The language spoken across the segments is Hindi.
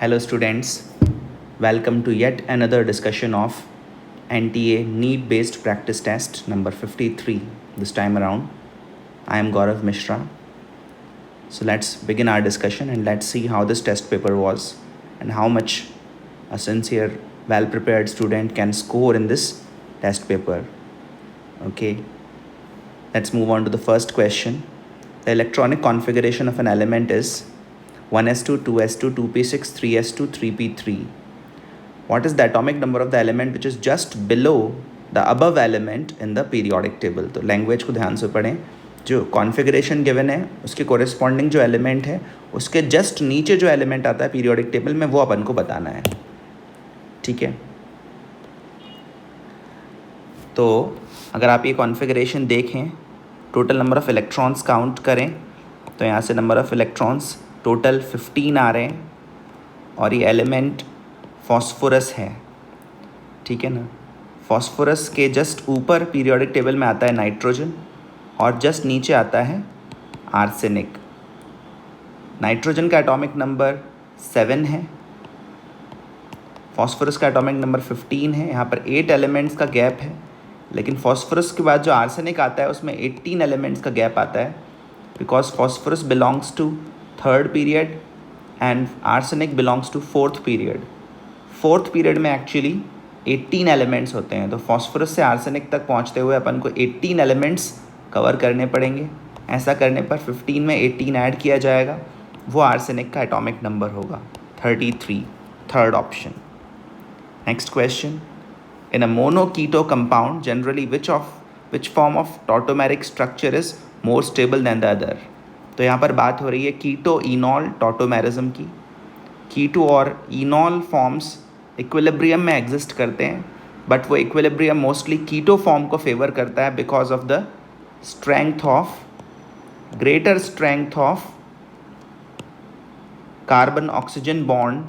Hello students, welcome to yet another discussion of NTA need based practice test number 53 this time around. I am Gaurav Mishra. So let's begin our discussion and let's see how this test paper was and how much a sincere, well prepared student can score in this test paper. Okay, let's move on to the first question. The electronic configuration of an element is 1s2, 2s2, 2p6, 3s2, 3p3. What is the atomic number of the element which is just below the above element in the periodic table? तो लैंग्वेज को ध्यान से पढ़ें. जो कॉन्फ़िगरेशन गिवन है उसके कोरिस्पॉन्डिंग जो एलिमेंट है उसके जस्ट नीचे जो एलिमेंट आता है पीरियोडिक टेबल में वो अपन को बताना है. ठीक है, तो अगर आप ये कॉन्फ़िगरेशन देखें, total number of electrons count करें तो यहाँ से नंबर ऑफ़ इलेक्ट्रॉन्स टोटल 15 आ रहे हैं और ये एलिमेंट फॉस्फोरस है. ठीक है ना. फॉस्फोरस के जस्ट ऊपर पीरियोडिक टेबल में आता है नाइट्रोजन और जस्ट नीचे आता है आर्सेनिक. नाइट्रोजन का एटॉमिक नंबर 7 है, फॉस्फोरस का एटॉमिक नंबर 15 है. यहाँ पर 8 एलिमेंट्स का गैप है, लेकिन फॉस्फोरस के बाद जो आर्सेनिक आता है उसमें 18 एलिमेंट्स का गैप आता है because phosphorus belongs to third period and arsenic belongs to fourth period. Fourth period में एक्चुअली 18 एलिमेंट्स होते हैं, तो फॉस्फोरस से आर्सेनिक तक पहुंचते हुए अपन को 18 एलिमेंट्स कवर करने पड़ेंगे. ऐसा करने पर 15 में 18 ऐड किया जाएगा, वो आर्सेनिक का एटॉमिक नंबर होगा 33. Third option. Next question. In a mono keto compound generally which form of tautomeric structure is more stable than the other. तो यहाँ पर बात हो रही है कीटो इनॉल टॉटोमेरिज्म की. कीटो और इनॉल फॉर्म्स इक्विलिब्रियम में एग्जिस्ट करते हैं, बट वो इक्विलिब्रियम मोस्टली कीटो फॉर्म को फेवर करता है because of the greater strength of carbon oxygen bond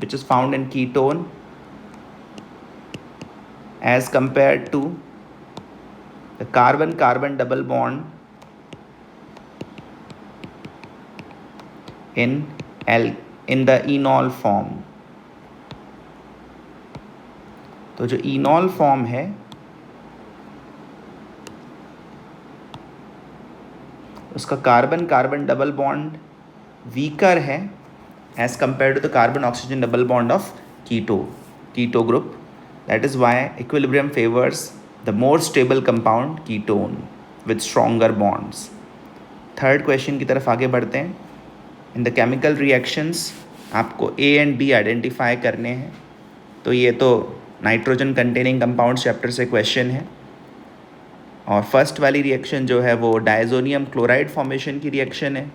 which is found in ketone as compared to the carbon-carbon double bond in the enol form. तो जो enol form है उसका कार्बन-कार्बन डबल बॉन्ड वीकर है as compared to the carbon-oxygen double bond of keto group. That is why equilibrium favors the more stable compound ketone with stronger bonds. Third question की तरफ आगे बढ़ते हैं. इन द केमिकल रिएक्शंस आपको A एंड B आइडेंटिफाई करने हैं. तो ये तो नाइट्रोजन कंटेनिंग कंपाउंड्स चैप्टर से क्वेश्चन है. और फर्स्ट वाली रिएक्शन जो है वो डायजोनियम क्लोराइड फॉर्मेशन की रिएक्शन है.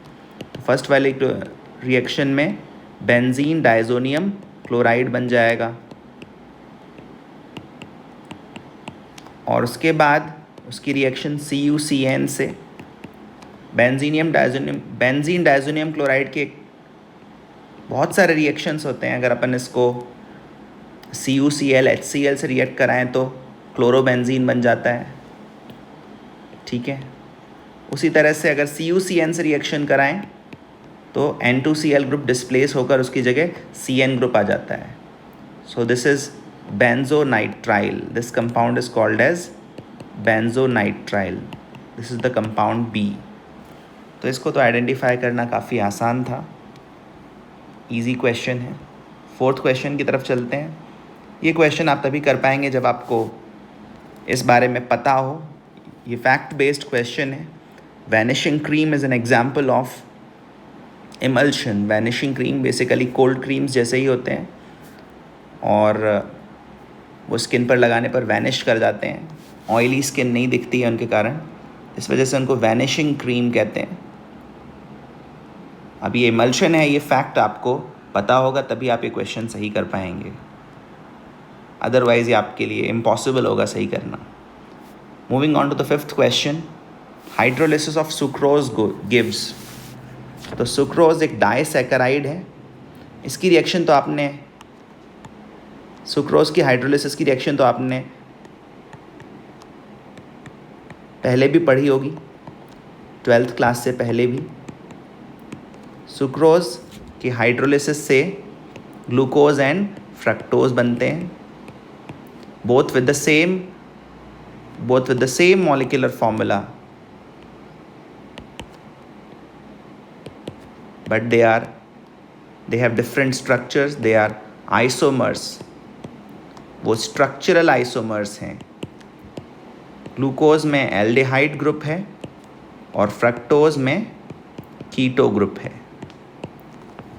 फर्स्ट वाली रिएक्शन में बेंजीन डायजोनियम क्लोराइड बन जाएगा और उसके बाद उसकी रिएक्शन CuCN से बेंजीन डायजोनियम क्लोराइड के बहुत सारे रिएक्शंस होते हैं. अगर अपन इसको CuCl HCl से रिएक्ट कराएं तो क्लोरोबेंजीन बन जाता है. ठीक है. उसी तरह से अगर CuCN से रिएक्शन कराएं तो N2Cl ग्रुप डिस्प्लेस होकर उसकी जगह CN ग्रुप आ जाता है. So this is benzonitrile. This compound is called as benzonitrile. This is the compound B. तो इसको तो आइडेंटिफाई करना काफ़ी आसान था, इजी क्वेश्चन है. फोर्थ क्वेश्चन की तरफ चलते हैं. ये क्वेश्चन आप तभी कर पाएंगे जब आपको इस बारे में पता हो. ये फैक्ट बेस्ड क्वेश्चन है. Vanishing cream is an example of emulsion. Vanishing cream basically cold creams जैसे ही होते हैं और वो स्किन पर लगाने पर वैनिश कर जाते हैं. ऑयली स्किन नहीं दिखती है उनके कारण, इस वजह से उनको वैनिशिंग क्रीम कहते हैं. अब ये इमल्शन है, ये फैक्ट आपको पता होगा तभी आप ये क्वेश्चन सही कर पाएंगे, अदरवाइज ये आपके लिए इम्पॉसिबल होगा सही करना. Moving on to the fifth question. Hydrolysis of sucrose gives. तो सुक्रोज एक डाइसैकेराइड है. इसकी रिएक्शन तो आपने सुक्रोज की हाइड्रोलिसिस की रिएक्शन तो आपने पहले भी पढ़ी होगी, 12th क्लास से पहले भी. सुक्रोज की हाइड्रोलिसिस से ग्लूकोज एंड फ्रक्टोज बनते हैं, both with the same molecular formula, but they have different structures, they are isomers, वो स्ट्रक्चरल आइसोमर्स हैं। ग्लूकोज में एल्डिहाइड ग्रुप है और फ्रक्टोज में कीटो ग्रुप है।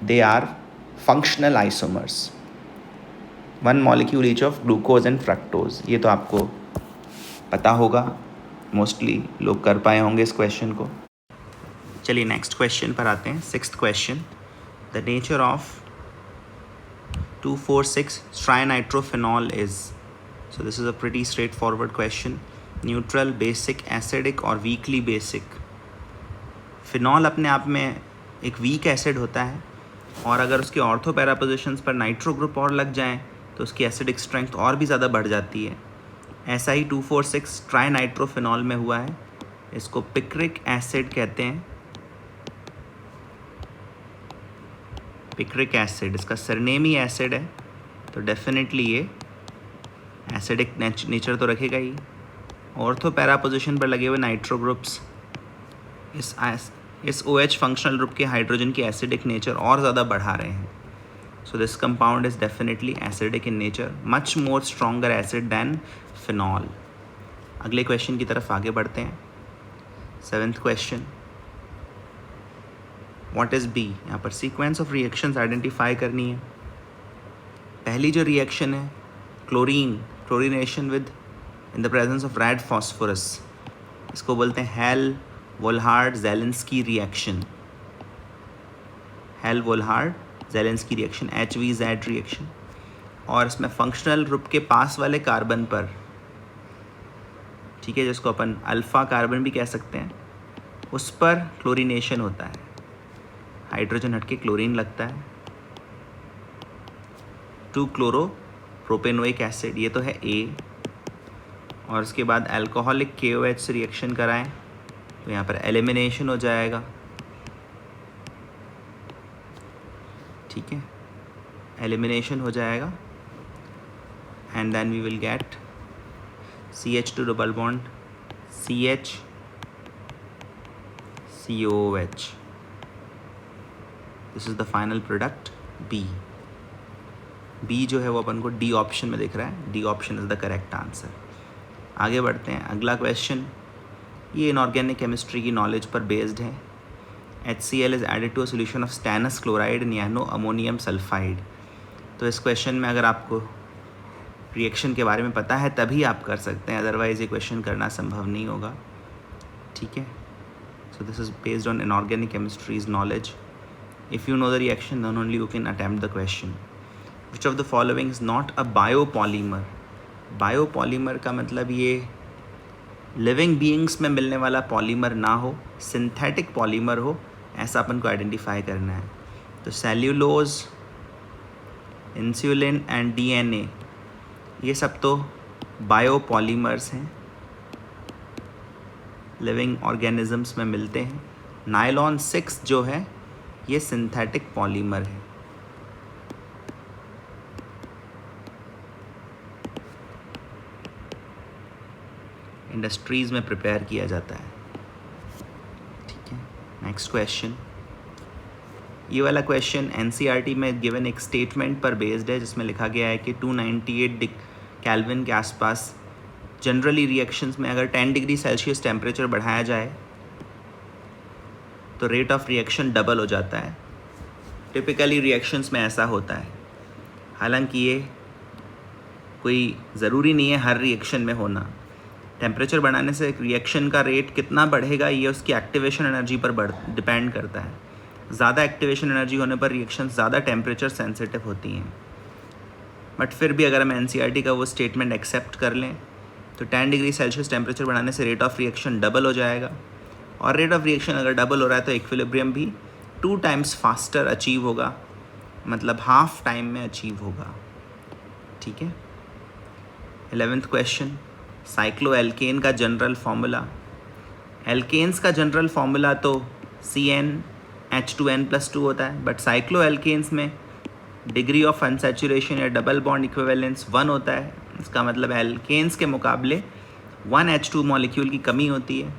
They are functional isomers, 1 molecule each of glucose and fructose. ये तो आपको पता होगा, मोस्टली लोग कर पाए होंगे इस क्वेश्चन को। चलिए नेक्स्ट क्वेश्चन पर आते हैं। 6th question, the nature of 2,4,6-trinitrophenol is, so this is a pretty straightforward question, neutral, basic, acidic और वीकली बेसिक। फिनॉल अपने आप में एक वीक एसिड होता है और अगर उसके ऑर्थो पैरा पोजिशंस पर नाइट्रो ग्रुप और लग जाएं तो उसकी एसिडिक स्ट्रेंथ और भी ज़्यादा बढ़ जाती है। ऐसा ही 2,4,6 ट्राइनाइट्रोफिनॉल में हुआ है। इसको पिक्रिक एसिड कहते हैं, पिक्रिक एसिड, इसका सरनेम ही एसिड है, तो डेफिनेटली ये एसिडिक नेचर तो रखेगा ही। ऑर्थो पैरा पोजिशन पर लगे हुए नाइट्रो ग्रुप्स इस OH फंक्शनल ग्रुप के हाइड्रोजन की एसिडिक नेचर और ज़्यादा बढ़ा रहे हैं। So this compound is definitely acidic in nature, much more stronger acid than phenol. अगले क्वेश्चन की तरफ आगे बढ़ते हैं। 7th question, what is B? यहाँ पर सीक्वेंस ऑफ रिएक्शंस आइडेंटिफाई करनी है। पहली जो रिएक्शन है chlorination with in the presence of red phosphorus, इसको बोलते हैं हेल-वोल्हार्ड-ज़ेलेंस्की रिएक्शन, हेल-वोल्हार्ड-ज़ेलेंस्की रिएक्शन, HVZ रिएक्शन। और इसमें फंक्शनल ग्रुप के पास वाले कार्बन पर, ठीक है, जिसको अपन अल्फ़ा कार्बन भी कह सकते हैं, उस पर क्लोरीनेशन होता है, हाइड्रोजन हट के क्लोरीन लगता है, 2-क्लोरोप्रोपेनोइक एसिड, ये तो है A। और उसके बाद अल्कोहलिक KOH से रिएक्शन कराएं तो यहाँ पर एलिमिनेशन हो जाएगा, ठीक है, एलिमिनेशन हो जाएगा and then we will get CH2 double bond CH COOH। This is the final product B जो है वो अपन को डी ऑप्शन में दिख रहा है। D option is the correct answer. आगे बढ़ते हैं। अगला क्वेश्चन, ये इनऑर्गेनिक केमिस्ट्री की नॉलेज पर बेस्ड है। HCl is added to a solution of stannous chloride nano ammonium sulphide. तो इस क्वेश्चन में अगर आपको रिएक्शन के बारे में पता है तभी आप कर सकते हैं, अदरवाइज़ ये क्वेश्चन करना संभव नहीं होगा, ठीक है। So this is based on inorganic chemistry's knowledge. If you know the reaction then only you can attempt the question. Which of the following is not a biopolymer? Biopolymer का मतलब ये लिविंग बीइंग्स में मिलने वाला पॉलीमर ना हो, सिंथेटिक पॉलीमर हो, ऐसा अपन को आइडेंटिफाई करना है। तो सेल्यूलोज, इंसुलिन एंड DNA, ये सब तो बायोपॉलीमर्स हैं, लिविंग ऑर्गेनिजम्स में मिलते हैं। नायलॉन 6 जो है ये सिंथेटिक पॉलीमर है। इंडस्ट्रीज़ में प्रिपेयर किया जाता है, ठीक है। नेक्स्ट क्वेश्चन, ये वाला क्वेश्चन NCERT में गिवन एक स्टेटमेंट पर बेस्ड है जिसमें लिखा गया है कि 298 केल्विन के आसपास जनरली रिएक्शंस में अगर 10 डिग्री सेल्सियस टेम्परेचर बढ़ाया जाए तो रेट ऑफ रिएक्शन डबल हो जाता है। टिपिकली रिएक्शंस में ऐसा होता है, हालांकि ये कोई ज़रूरी नहीं है हर रिएक्शन में होना। टेम्परेचर बढ़ाने से रिएक्शन का रेट कितना बढ़ेगा ये उसकी एक्टिवेशन एनर्जी पर डिपेंड करता है। ज़्यादा एक्टिवेशन एनर्जी होने पर रिएक्शन ज़्यादा टेम्परेचर सेंसिटिव होती हैं। बट फिर भी अगर हम NCERT का वो स्टेटमेंट एक्सेप्ट कर लें तो 10 डिग्री सेल्सियस टेम्परेचर बढ़ाने से रेट ऑफ रिएक्शन डबल हो जाएगा, और रेट ऑफ रिएक्शन अगर डबल हो रहा है तो इक्विलिब्रियम भी 2 टाइम्स फास्टर अचीव होगा, मतलब हाफ टाइम में अचीव होगा, ठीक है। 11th क्वेश्चन, साइक्लोएल्केन का जनरल फार्मूला। एल्केन्स का जनरल फार्मूला तो CnH2n+2 होता है, बट साइक्लोएल्केन्स में डिग्री ऑफ अनसैचुरेशन या डबल बॉन्ड इक्विवेलेंस 1 होता है, इसका मतलब एल्केन्स के मुकाबले 1 H2 मॉलिक्यूल की कमी होती है।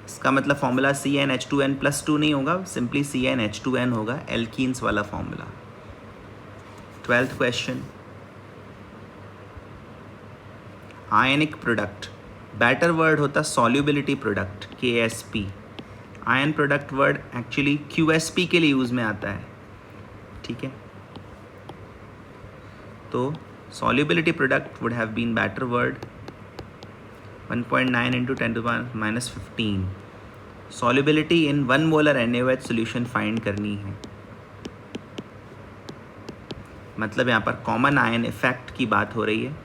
इसका मतलब फॉर्मूला CnH2n+2 नहीं होगा, सिंपली CnH2n होगा, एल्कीन्स वाला formula. 12th question, ionic product, better word होता solubility product KSP। Ion product word actually QSP के लिए यूज़ में आता है, ठीक है। तो solubility product would have been better word, 1.9 into 10 to the minus 15। solubility in 1 molar NaOH solution find करनी है, मतलब यहाँ पर कॉमन आयन इफेक्ट की बात हो रही है।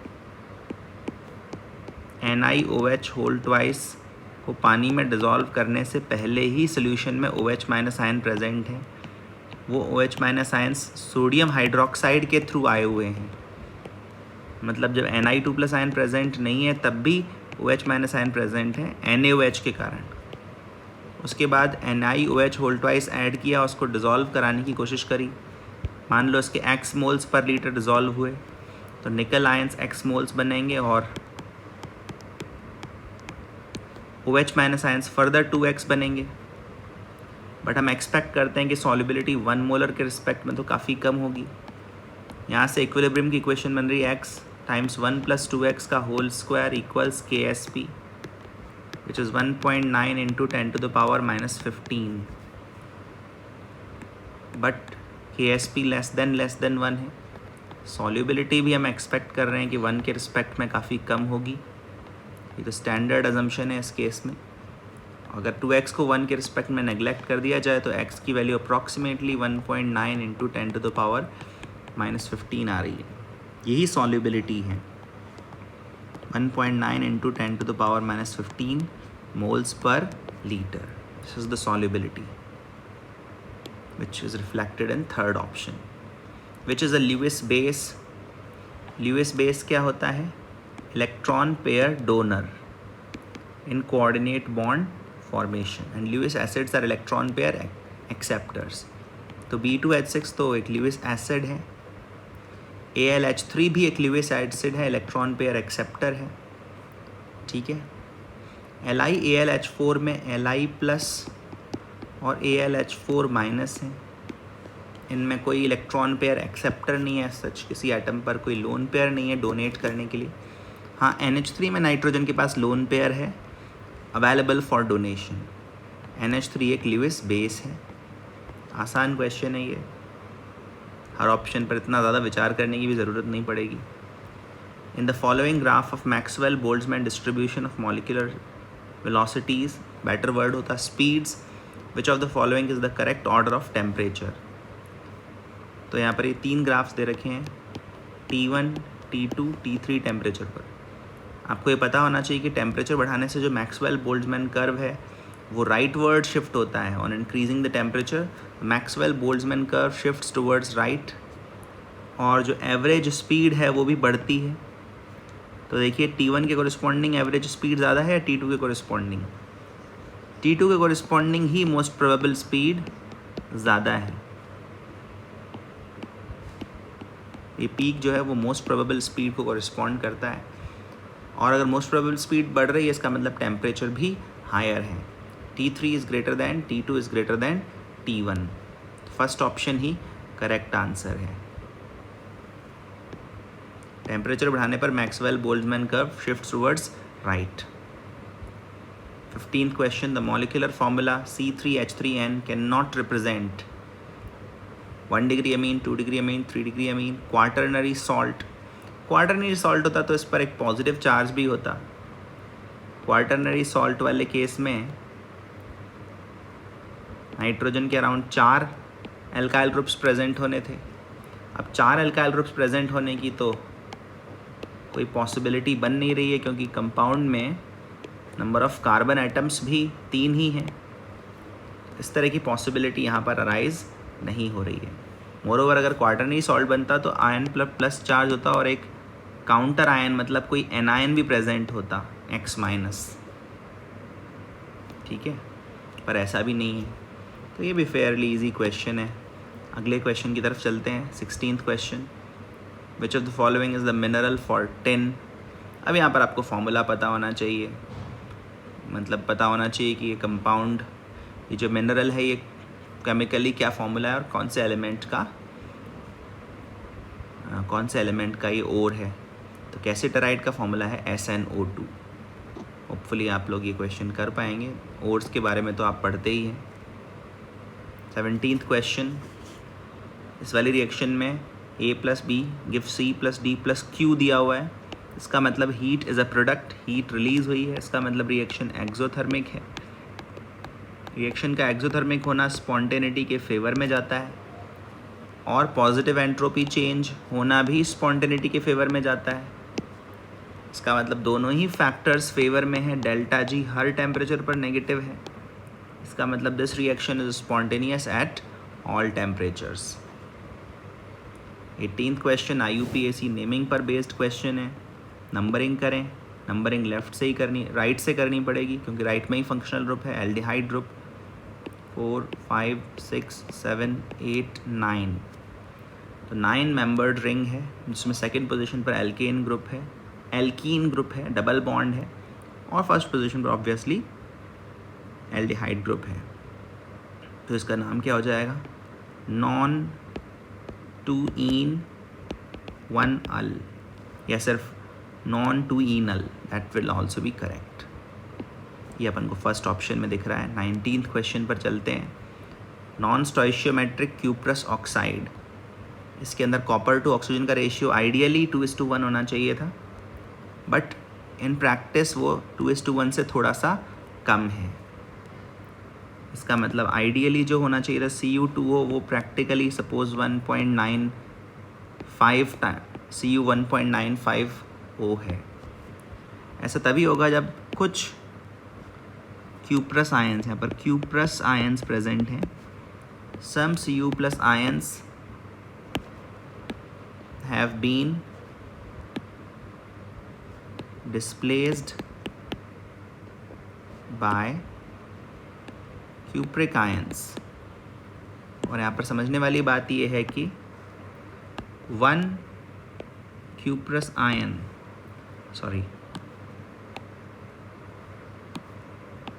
NiOH होल ट्वाइस को पानी में डिज़ोल्व करने से पहले ही सोल्यूशन में OH माइनस आयन प्रेजेंट है। वो OH minus ions sodium hydroxide के थ्रू आए हुए हैं, मतलब जब Ni2+ आयन प्रेजेंट नहीं है तब भी OH माइनस आयन प्रेजेंट है NaOH के कारण। उसके बाद NiOH होल ट्वाइस ऐड किया, उसको डिज़ोल्व कराने की कोशिश करी, मान लो इसके x moles per litre dissolve हुए तो निकल आयंस x मोल्स बनेंगे और OH minus ions further 2x बनेंगे। बट हम एक्सपेक्ट करते हैं कि सॉल्युबिलिटी 1 मोलर के रिस्पेक्ट में तो काफ़ी कम होगी। यहाँ से इक्विलिब्रियम की इक्वेशन बन रही है x टाइम्स 1 + 2x का whole square equals KSP, which is 1.9 into 10 to the power minus 15। But KSP less than 1 है। सॉल्युबिलिटी भी हम एक्सपेक्ट कर रहे हैं कि 1 के रिस्पेक्ट में काफ़ी कम होगी, ये तो स्टैंडर्ड अजम्पशन है इस केस में। अगर 2x को 1 के रिस्पेक्ट में नेगलेक्ट कर दिया जाए तो x की value approximately 1.9 into 10 to the power minus 15 आ रही है। यही सॉल्युबिलिटी है, 1.9 into 10 to the power minus 15 moles per liter। This is the solubility which is reflected in third option, which is a Lewis base। Lewis base क्या होता है? Electron pair donor in coordinate bond formation and Lewis acids are electron pair acceptors। तो B2H6 तो एक Lewis acid है, AlH3 भी एक Lewis acid है, इलेक्ट्रॉन पेयर एक्सेप्टर है, ठीक है। LiAlH4 में Li+ और AlH4- है, इनमें कोई इलेक्ट्रॉन पेयर एक्सेप्टर नहीं है, सच किसी एटम पर कोई लोन पेयर नहीं है डोनेट करने के लिए। हाँ, NH3 में नाइट्रोजन के पास लोन पेयर है अवेलेबल फॉर डोनेशन। NH3 एक ल्यूइस बेस है। आसान क्वेश्चन है ये, हर ऑप्शन पर इतना ज़्यादा विचार करने की भी ज़रूरत नहीं पड़ेगी। In the following graph of Maxwell Boltzmann distribution of molecular velocities, better word होता speeds, which of the following is the correct order of temperature. तो यहाँ पर ये 3 ग्राफ्स दे रखे हैं, T1, T2, T3 टेम्परेचर पर। आपको ये पता होना चाहिए कि टेम्परेचर बढ़ाने से जो मैक्सवेल बोल्ट्जमैन कर्व है वो राइट वर्ड शिफ्ट होता है। On increasing the temperature Maxwell Boltzmann curve shifts towards right, और जो एवरेज स्पीड है वो भी बढ़ती है। तो देखिए T1 के कोरिस्पॉन्डिंग एवरेज स्पीड ज़्यादा है या T2 के कोरिस्पॉन्डिंग? T2 के कोरिस्पॉन्डिंग ही मोस्ट प्रोबेबल स्पीड ज़्यादा है। ये पीक जो है वो मोस्ट प्रोबेबल स्पीड को कोरिस्पॉन्ड करता है, और अगर मोस्ट प्रोबेबल स्पीड बढ़ रही है इसका मतलब टेम्परेचर भी हायर है। T3 is greater than, T2 is greater than T1। First option he correct answer है। टेम्परेचर बढ़ाने पर Maxwell Boltzmann curve shifts towards right. 15th question, the molecular formula C3H3n can not represent 1 degree amine, 2 degree amine, 3 degree amine, quaternary salt. Quaternary salt होता तो इस पर एक पॉजिटिव चार्ज भी होता। क्वाटरनरी सॉल्ट वाले केस में नाइट्रोजन के अराउंड 4 एल्काइल ग्रुप्स प्रेजेंट होने थे। अब 4 एल्काइल ग्रुप्स प्रेजेंट होने की तो कोई पॉसिबिलिटी बन नहीं रही है, क्योंकि कंपाउंड में नंबर ऑफ कार्बन एटम्स भी 3 ही हैं। इस तरह की पॉसिबिलिटी यहाँ पर अराइज नहीं हो रही है। मोरोवर अगर क्वाटरनरी सॉल्ट बनता तो आयन प्लस चार्ज होता और एक काउंटर आयन मतलब कोई एनायन भी प्रेजेंट होता X-, ठीक है, पर ऐसा भी नहीं है। तो ये भी फेयरली इजी क्वेश्चन है। अगले क्वेश्चन की तरफ चलते हैं। 16th question, which of the following is the mineral for tin. अब यहाँ पर आपको फॉर्मूला पता होना चाहिए, मतलब पता होना चाहिए कि ये कंपाउंड, ये जो मिनरल है ये केमिकली क्या फॉर्मूला है और कौन से एलिमेंट का ये ओर है। तो कैसेटराइड का फॉर्मूला है SnO2। होपफुली आप लोग ये क्वेश्चन कर पाएंगे, ओर्स के बारे में तो आप पढ़ते ही हैं। 17th क्वेश्चन, इस वाली रिएक्शन में A + B give C + D + Q दिया हुआ है। इसका मतलब heat is a product, heat release हुई है, इसका मतलब रिएक्शन एक्सोथर्मिक है। रिएक्शन का एक्सोथर्मिक होना स्पॉन्टेनिटी के फेवर में जाता है और पॉजिटिव एंट्रोपी चेंज होना भी स्पॉन्टेनिटी के फेवर में जाता है। इसका मतलब दोनों ही फैक्टर्स फेवर में है। डेल्टा जी हर टेम्परेचर पर नेगेटिव है। इसका मतलब this reaction is spontaneous at all temperatures. 18th question IUPAC naming पर बेस्ड क्वेश्चन है। नंबरिंग करें, नंबरिंग लेफ्ट से ही करनी, राइट से करनी पड़ेगी क्योंकि राइट में ही फंक्शनल ग्रुप है। Aldehyde group 4, 5, 6, 7, 8, 9। तो 9 मेंबर्ड रिंग है जिसमें सेकंड पोजीशन पर एल्केन ग्रुप है, एल्कीन ग्रुप है, डबल बॉन्ड है, और फर्स्ट पोजीशन पर ऑब्वियसली एल्डिहाइड ग्रुप है। तो इसका नाम क्या हो जाएगा? नॉन 2-ene 1-al, या सिर्फ non 2-enal, that will also be correct. ये अपन को फर्स्ट ऑप्शन में दिख रहा है। 19th क्वेश्चन पर चलते हैं। नॉन स्टोइशियोमेट्रिक क्यूप्रस ऑक्साइड, इसके अंदर कॉपर टू ऑक्सीजन का रेशियो आइडियली 2:1 होना चाहिए था, बट इन प्रैक्टिस वो 2:1 से थोड़ा सा कम है। इसका मतलब आइडियली जो होना चाहिए था Cu2O वो प्रैक्टिकली सपोज 1.95 Cu 1.95O है। ऐसा तभी होगा जब कुछ क्यूप्रस आयंस, यहाँ पर क्यूप्रस आयंस प्रेजेंट हैं। सम Cu+ ions have been displaced by cupric ions। और यहाँ पर समझने वाली बात ये है कि 1 cuprous ion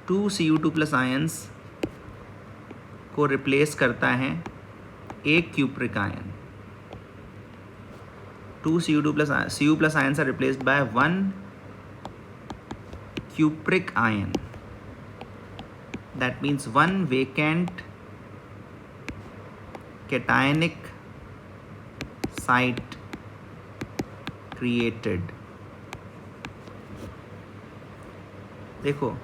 2 Cu2+ आयंस को रिप्लेस करता है एक cupric ion. 2 Cu+ ions are replaced by 1 cupric ion. That means 1 vacant cationic site created। देखो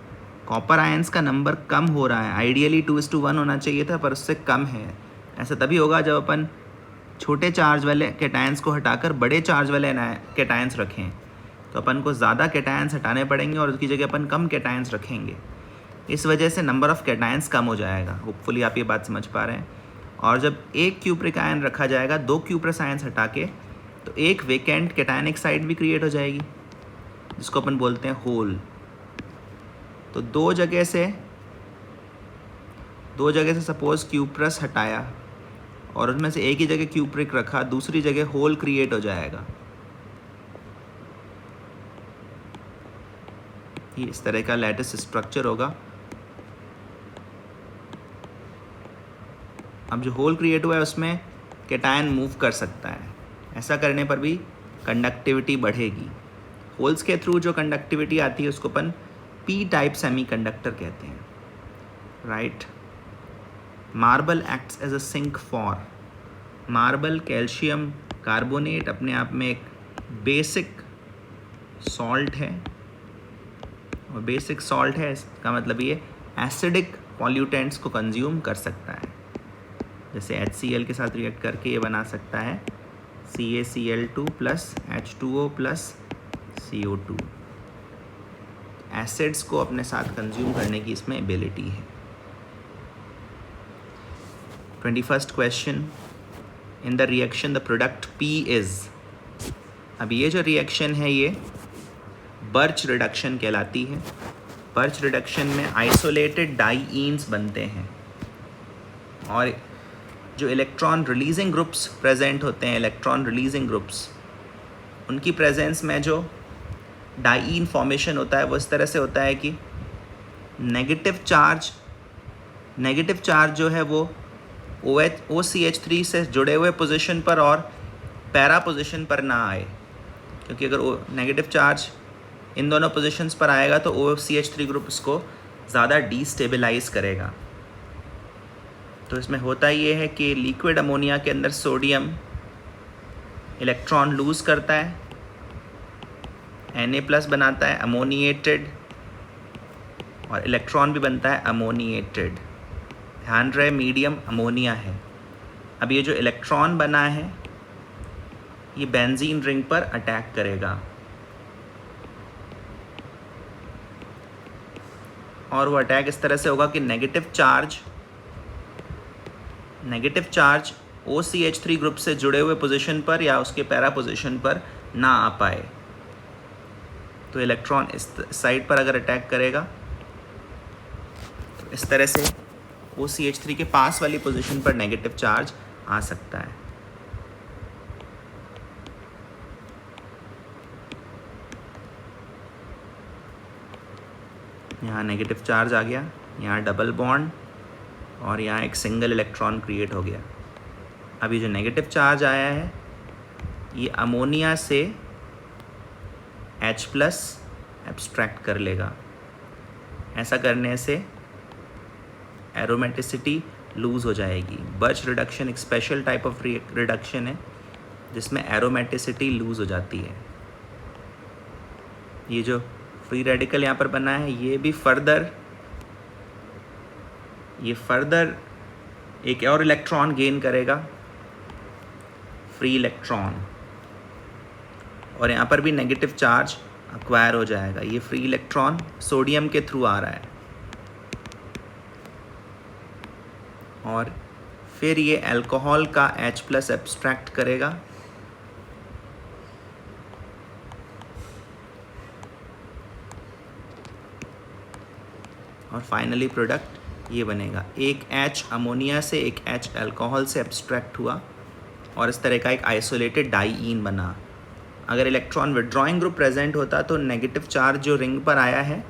कॉपर आयंस का नंबर कम हो रहा है, आइडियली 2:1 होना चाहिए था पर उससे कम है। ऐसा तभी होगा जब अपन छोटे चार्ज वाले कैटायंस को हटाकर बड़े चार्ज वाले कैटायंस रखें, तो अपन को ज़्यादा कैटायंस हटाने पड़ेंगे और उसकी जगह अपन कम कैटायंस रखेंगे। इस वजह से नंबर ऑफ़ कैटायंस कम हो जाएगा। होपफुली आप ये बात समझ पा रहे हैं। और जब एक क्यूप्रिक आयन रखा जाएगा 2 क्यूप्रस आयंस हटा के, तो एक वेकेंट कैटायनिक साइट भी क्रिएट हो जाएगी जिसको अपन बोलते हैं होल। तो दो जगह से सपोज क्यूप्रस हटाया और उनमें से एक ही जगह क्यूप्रिक रखा, दूसरी जगह होल क्रिएट हो जाएगा। ये इस तरह का लैटिस स्ट्रक्चर होगा। अब जो होल क्रिएट हुआ है उसमें कैटायन मूव कर सकता है। ऐसा करने पर भी कंडक्टिविटी बढ़ेगी। होल्स के थ्रू जो कंडक्टिविटी आती है उसको अपन पी टाइप सेमीकंडक्टर कहते हैं, right. Marble acts as a sink for, marble calcium carbonate अपने आप में एक बेसिक सॉल्ट है, और बेसिक सॉल्ट है इसका मतलब ये एसिडिक पॉल्यूटेंट्स को कंज्यूम कर सकता है। जैसे HCl के साथ रिएक्ट करके ये बना सकता है CaCl2 + H2O + CO2। एसिड्स को अपने साथ कंज्यूम करने की इसमें एबिलिटी है। 21st question, in the reaction the product P is. अब ये जो रिएक्शन है ये बर्च रिडक्शन कहलाती है। बर्च रिडक्शन में आइसोलेटेड डाईईन्स बनते हैं और जो इलेक्ट्रॉन रिलीजिंग ग्रुप्स प्रेजेंट होते हैं, इलेक्ट्रॉन रिलीजिंग ग्रुप्स, उनकी प्रेजेंस में जो डाईन फॉर्मेशन होता है वो इस तरह से होता है कि नेगेटिव चार्ज जो है वो OCH3 से जुड़े हुए पोजीशन पर और पैरा पोजीशन पर ना आए, क्योंकि अगर नेगेटिव चार्ज इन दोनों पोजीशंस पर आएगा तो OCH3 ग्रुप इसको ज़्यादा डीस्टेबलाइज करेगा। तो इसमें होता ये है कि लिक्विड अमोनिया के अंदर सोडियम इलेक्ट्रॉन लूज़ करता है, Na+ बनाता है अमोनिएटेड, और इलेक्ट्रॉन भी बनता है अमोनिएटेड। ध्यान रहे मीडियम अमोनिया है। अब ये जो इलेक्ट्रॉन बना है ये बेंजीन रिंग पर अटैक करेगा और वो अटैक इस तरह से होगा कि नेगेटिव चार्ज OCH3 ग्रुप से जुड़े हुए पोजीशन पर या उसके पैरा पोजीशन पर ना आ पाए। तो इलेक्ट्रॉन इस साइड पर अगर अटैक करेगा तो इस तरह से OCH3 के पास वाली पोजीशन पर नेगेटिव चार्ज आ सकता है। यहाँ नेगेटिव चार्ज आ गया, यहाँ डबल बॉन्ड और यहाँ एक सिंगल इलेक्ट्रॉन क्रिएट हो गया। अब ये जो नेगेटिव चार्ज आया है ये अमोनिया से H+ एब्स्ट्रैक्ट कर लेगा। ऐसा करने से एरोमेटिसिटी लूज़ हो जाएगी। बर्च रिडक्शन एक स्पेशल टाइप ऑफ रिडक्शन है जिसमें एरोमेटिसिटी लूज़ हो जाती है। ये जो फ्री रेडिकल यहाँ पर बना है ये भी फर्दर एक और इलेक्ट्रॉन गेन करेगा, फ्री इलेक्ट्रॉन, और यहाँ पर भी नेगेटिव चार्ज एक्वायर हो जाएगा। ये फ्री इलेक्ट्रॉन सोडियम के थ्रू आ रहा है और फिर ये अल्कोहल का H+ एब्स्ट्रैक्ट करेगा और फाइनली प्रोडक्ट ये बनेगा। एक H अमोनिया से एक H अल्कोहल से एब्स्ट्रैक्ट हुआ और इस तरह का एक आइसोलेटेड डाईन बना। अगर इलेक्ट्रॉन विड्रॉइंग ग्रुप प्रेजेंट होता तो नेगेटिव चार्ज जो रिंग पर आया है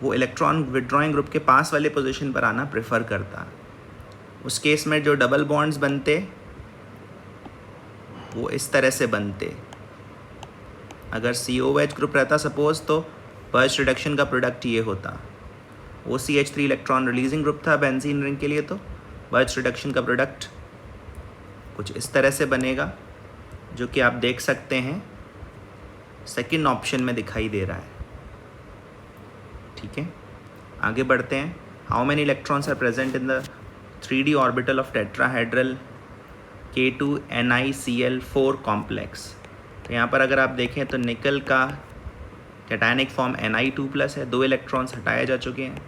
वो इलेक्ट्रॉन विड्रॉइंग ग्रुप के पास वाले पोजीशन पर आना प्रेफर करता। उस केस में जो डबल बॉन्ड्स बनते वो इस तरह से बनते। अगर COH ग्रुप रहता सपोज तो बर्च रिडक्शन का प्रोडक्ट ये होता। OCH3 इलेक्ट्रॉन रिलीजिंग ग्रुप था बेंजीन रिंग के लिए, तो बर्च रिडक्शन का प्रोडक्ट कुछ इस तरह से बनेगा जो कि आप देख सकते हैं सेकंड ऑप्शन में दिखाई दे रहा है। ठीक है, आगे बढ़ते हैं। How many electrons are present in the 3D orbital of tetrahedral K2NiCl4 complex. तो यहाँ पर अगर आप देखें तो निकल का कैटायनिक फॉर्म Ni2+ है, 2 इलेक्ट्रॉन्स हटाए जा चुके हैं।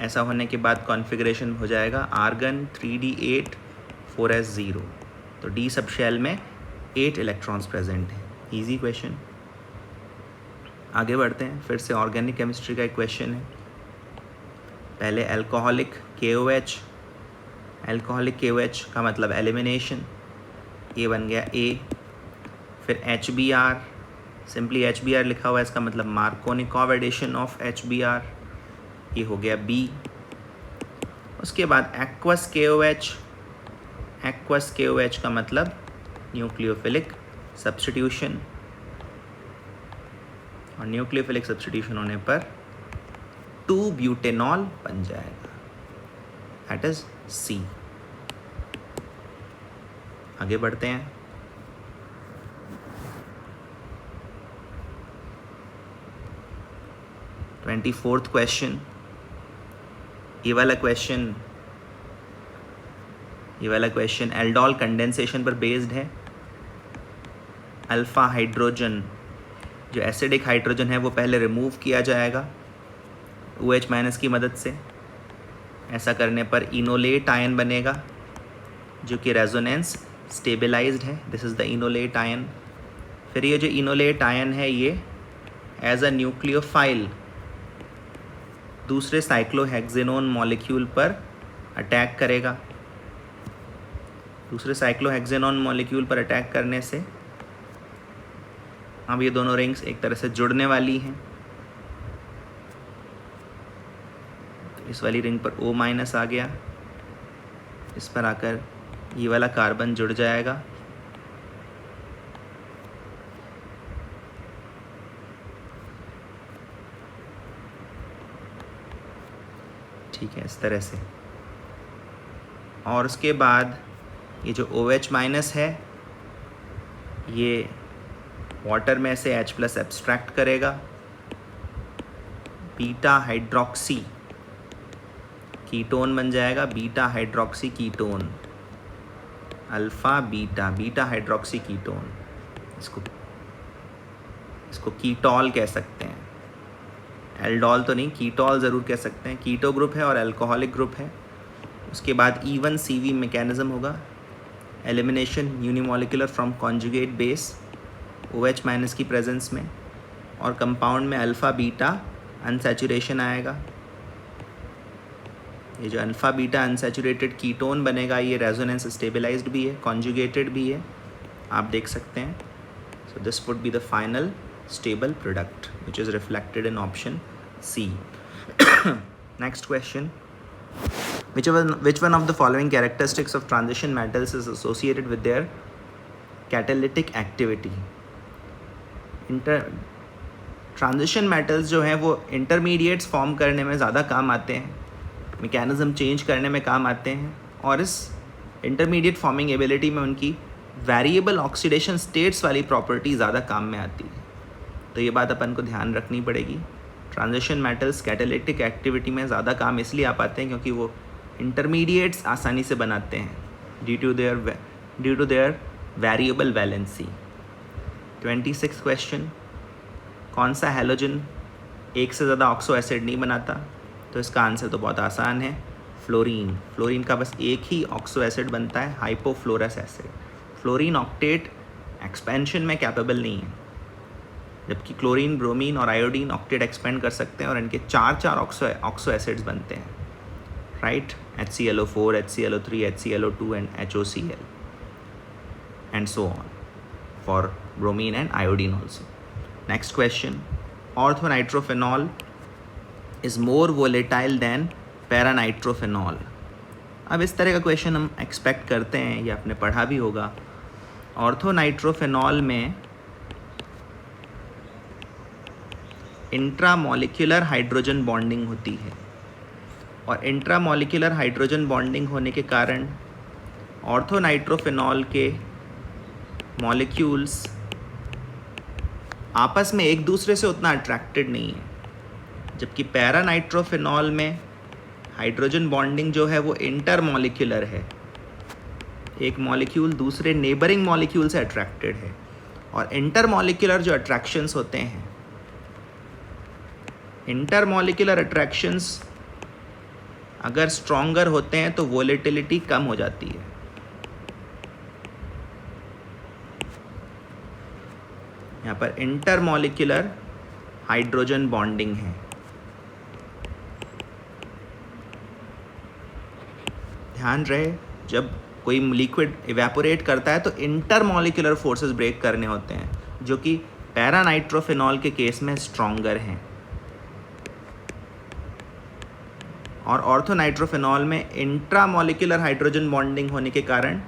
ऐसा होने के बाद कॉन्फ़िगरेशन हो जाएगा आर्गन 3D8 4s0। तो D सब शेल में 8 इलेक्ट्रॉन्स प्रेजेंट हैं। Easy question. आगे बढ़ते हैं, फिर से ऑर्गेनिक केमिस्ट्री का एक क्वेश्चन है। पहले अल्कोहलिक KOH का मतलब एलिमिनेशन, ये बन गया A। फिर HBr, सिंपली HBr लिखा हुआ है, इसका मतलब मार्कोनिकॉव एडिशन ऑफ HBr, ये हो गया B। उसके बाद एक्वस KOH का मतलब न्यूक्लियोफिलिक सब्स्टिट्यूशन, और न्यूक्लियोफिलिक सब्स्टिट्यूशन होने पर 2-ब्यूटेनॉल बन जाएगा, दैट इज C। आगे बढ़ते हैं। ट्वेंटी-4th क्वेश्चन। ये वाला क्वेश्चन एल्डोल कंडेंसेशन पर बेस्ड है। अल्फ़ा हाइड्रोजन, जो एसिडिक हाइड्रोजन है वो पहले रिमूव किया जाएगा OH- की मदद से। ऐसा करने पर इनोलेट आयन बनेगा जो कि रेजोनेंस स्टेबलाइज्ड है। This is the enolate ion. फिर ये जो इनोलेट आयन है ये एज अ न्यूक्लियोफाइल दूसरे साइक्लोहेक्सेनोन मॉलिक्यूल पर अटैक करेगा दूसरे साइक्लोहेक्सेनॉन मॉलिक्यूल पर अटैक करने से अब ये दोनों रिंग्स एक तरह से जुड़ने वाली हैं। तो इस वाली रिंग पर O- आ गया, इस पर आकर ये वाला कार्बन जुड़ जाएगा। ठीक है, इस तरह से। और उसके बाद ये जो OH- है ये वाटर में से H+ एब्स्ट्रैक्ट करेगा, बीटा हाइड्रोक्सी कीटोन बन जाएगा, beta hydroxy ketone, alpha beta hydroxy ketone. इसको कीटॉल कह सकते हैं, एल्डोल तो नहीं, कीटॉल ज़रूर कह सकते हैं। कीटो ग्रुप है और अल्कोहलिक ग्रुप है। उसके बाद E1CV मैकेनिज्म होगा, elimination unimolecular from conjugate base OH- की प्रेजेंस में, और कंपाउंड में अल्फ़ा बीटा अनसैचुरेशन आएगा। ये जो अल्फ़ा बीटा अनसैचुरेटेड कीटोन बनेगा ये रेजोनेंस स्टेबलाइज्ड भी है, कॉन्जुगेटेड भी है, आप देख सकते हैं। So this would be the final stable product which is reflected in option C. Next question, which one of the following characteristics of transition metals is associated with their catalytic activity? Transition metals जो हैं वो इंटरमीडिएट्स फॉर्म करने में ज़्यादा काम आते हैं, मैकेनिज्म चेंज करने में काम आते हैं, और इस इंटरमीडिएट फॉर्मिंग एबिलिटी में उनकी वेरिएबल ऑक्सीडेशन स्टेट्स वाली प्रॉपर्टी ज़्यादा काम में आती है। तो ये बात अपन को ध्यान रखनी पड़ेगी। ट्रांजिशन मेटल्स कैटालिटिक एक्टिविटी में ज़्यादा काम इसलिए आ पाते हैं क्योंकि वो इंटरमीडिएट्स आसानी से बनाते हैं due to their variable valency. 26 question, कौन सा हैलोजन एक से ज़्यादा ऑक्सो एसिड नहीं बनाता? तो इसका आंसर तो बहुत आसान है, फ्लोरीन। फ्लोरीन का बस एक ही ऑक्सो एसिड बनता है, hypofluorous acid. Fluorine octet expansion में कैपेबल नहीं है, जबकि क्लोरीन, ब्रोमीन और आयोडीन ऑक्टेट एक्सपेंड कर सकते हैं और इनके चार ऑक्सो एसिड्स बनते हैं, right? HClO4, HClO3, HClO2 and HOCl and so on for bromine and iodine also. Next question, orthonitrophenol is more volatile than paranitrophenol. अब इस तरह का क्वेश्चन हम एक्सपेक्ट करते हैं, ये आपने पढ़ा भी होगा। ऑर्थोनाइट्रोफेनॉल में इंट्रामॉलिक्यूलर हाइड्रोजन बॉन्डिंग होती है, और इंट्रामॉलिक्यूलर हाइड्रोजन बॉन्डिंग होने के कारण ऑर्थोनाइट्रोफेनॉल के मॉलिक्यूल्स आपस में एक दूसरे से उतना अट्रैक्टेड नहीं है, जबकि पैरानाइट्रोफेनॉल में हाइड्रोजन बॉन्डिंग जो है वो इंटरमॉलिक्यूलर है, एक मॉलिक्यूल दूसरे नेबरिंग मॉलिक्यूल से अट्रैक्टेड है। और इंटरमॉलिक्यूलर जो अट्रैक्शंस होते हैं, इंटरमॉलिक्यूलर अट्रैक्शंस अगर स्ट्रॉन्गर होते हैं तो वोलेटिलिटी कम हो जाती है। यहाँ पर इंटरमॉलिक्यूलर हाइड्रोजन बॉन्डिंग है। ध्यान रहे, जब कोई लिक्विड इवेपोरेट करता है तो इंटरमॉलिक्यूलर फोर्सेस ब्रेक करने होते हैं, जो कि पैरानाइट्रोफेनॉल के केस में स्ट्रॉन्गर हैं। और ऑर्थोनाइट्रोफेनॉल में इंट्रामॉलिक्यूलर हाइड्रोजन बॉन्डिंग होने के कारण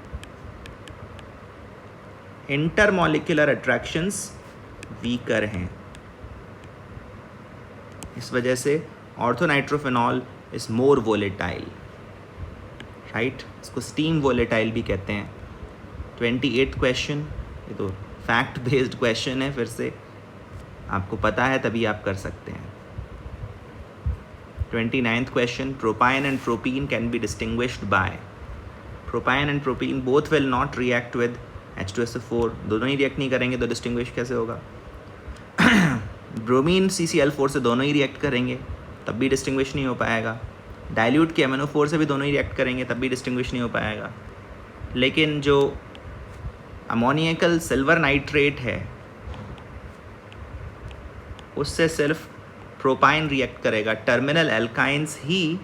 इंटरमॉलिक्यूलर अट्रैक्शंस वीकर हैं। इस वजह से ऑर्थोनाइट्रोफेनॉल इज मोर वोलेटाइल, राइट? इसको स्टीम वोलेटाइल भी कहते हैं। 28th क्वेश्चन, ये तो फैक्ट बेस्ड क्वेश्चन है, फिर से आपको पता है तभी आप कर सकते हैं। 29th question, propyne and propene can be distinguished by? Propyne and propene both will not react with H2SO4, दोनों ही रिएक्ट नहीं करेंगे तो डिस्टिंग्विश कैसे होगा? ब्रोमीन CCl4 से दोनों ही रिएक्ट करेंगे तब भी डिस्टिंग्विश नहीं हो पाएगा। डाइल्यूट के MnO4 से भी दोनों ही रिएक्ट करेंगे तब भी डिस्टिंग्विश नहीं हो पाएगा। लेकिन जो अमोनियकल सिल्वर नाइट्रेट है उससे सिर्फ प्रोपाइन रिएक्ट करेगा। टर्मिनल एल्काइंस ही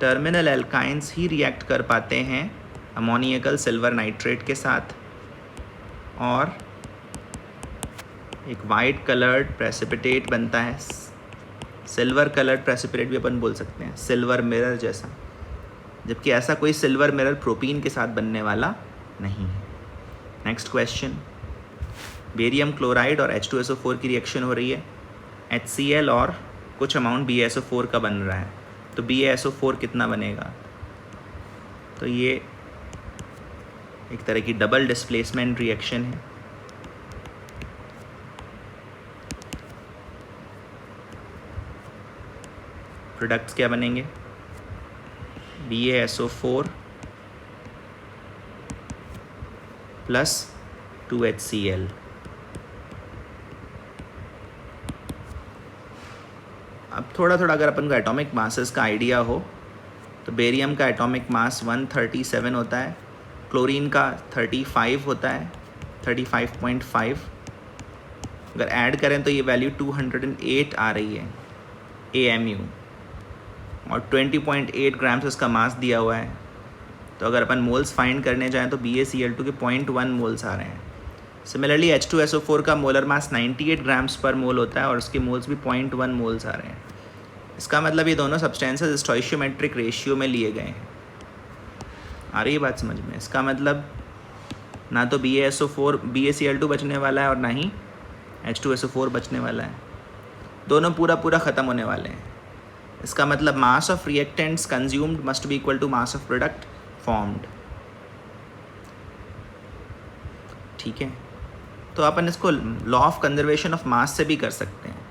टर्मिनल एल्काइंस ही रिएक्ट कर पाते हैं अमोनियकल सिल्वर नाइट्रेट के साथ, और एक वाइट कलर्ड प्रेसिपिटेट बनता है, सिल्वर कलर्ड प्रेसिपिटेट भी अपन बोल सकते हैं, सिल्वर मिरर जैसा, जबकि ऐसा कोई सिल्वर मिरर प्रोपीन के साथ बनने वाला नहीं है। नेक्स्ट क्वेश्चन, बेरियम क्लोराइड और H2SO4 की रिएक्शन हो रही है, HCl और कुछ अमाउंट BaSO4 का बन रहा है, तो BaSO4 कितना बनेगा? तो ये एक तरह की डबल डिस्प्लेसमेंट रिएक्शन है। प्रोडक्ट्स क्या बनेंगे? BaSO4 plus 2HCl। अब थोड़ा थोड़ा अगर अपन को एटॉमिक मासेस का आइडिया हो तो बेरियम का एटॉमिक मास 137 होता है, क्लोरीन का 35 होता है, 35.5। अगर ऐड करें तो ये वैल्यू 208 आ रही है AMU, और 20.8 ग्राम्स इसका मास दिया हुआ है। तो अगर अपन मोल्स फाइंड करने जाएँ तो BaCl2 के 0.1 मोल्स आ रहे हैं। सिमिलरली H2SO4 का मोलर मास 98 ग्राम्स पर मोल होता है और उसके मोल्स भी 0.1 मोल्स आ रहे हैं। इसका मतलब ये दोनों सब्सटेंसेस स्टोइशियोमेट्रिक रेशियो में लिए गए हैं। आ रही है बात समझ में? इसका मतलब ना तो BaCl2 बचने वाला है और ना ही H2SO4 बचने वाला है, दोनों पूरा ख़त्म होने वाले हैं। इसका मतलब mass of reactants consumed must be equal to mass of product formed. ठीक है, तो अपन इसको law of conservation of mass से भी कर सकते हैं।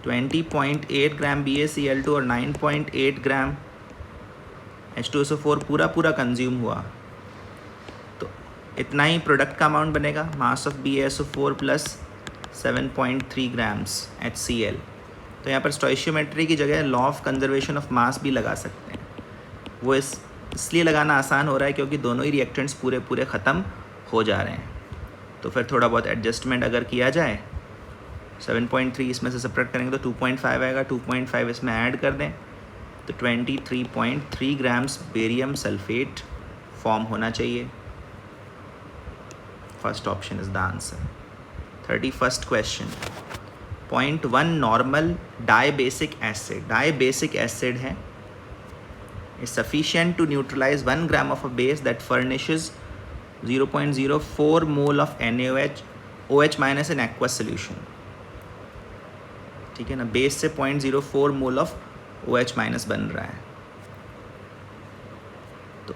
20.8 ग्राम BaCl2 और 9.8 ग्राम H2SO4 पूरा कंज्यूम हुआ, तो इतना ही प्रोडक्ट का अमाउंट बनेगा, mass of BaSO4 plus 7.3 grams HCl। तो यहाँ पर स्टोइशियोमेट्री की जगह लॉ ऑफ कंजर्वेशन ऑफ मास भी लगा सकते हैं। वो इसलिए लगाना आसान हो रहा है क्योंकि दोनों ही रिएक्टेंट्स पूरे ख़त्म हो जा रहे हैं। तो फिर थोड़ा बहुत एडजस्टमेंट अगर किया जाए, 7.3 इसमें से सब्ट्रैक्ट करेंगे तो 2.5 आएगा, 2.5 इसमें ऐड कर दें तो 23.3 ग्राम्स बेरियम सल्फेट फॉर्म होना चाहिए। First option is the answer. 31st question, 0.1 normal dibasic acid है, is sufficient to neutralize 1 gram of a base that furnishes 0.04 mole of NaOH minus in aqueous solution। ठीक है ना, बेस से 0.04 मोल ऑफ OH माइनस बन रहा है। तो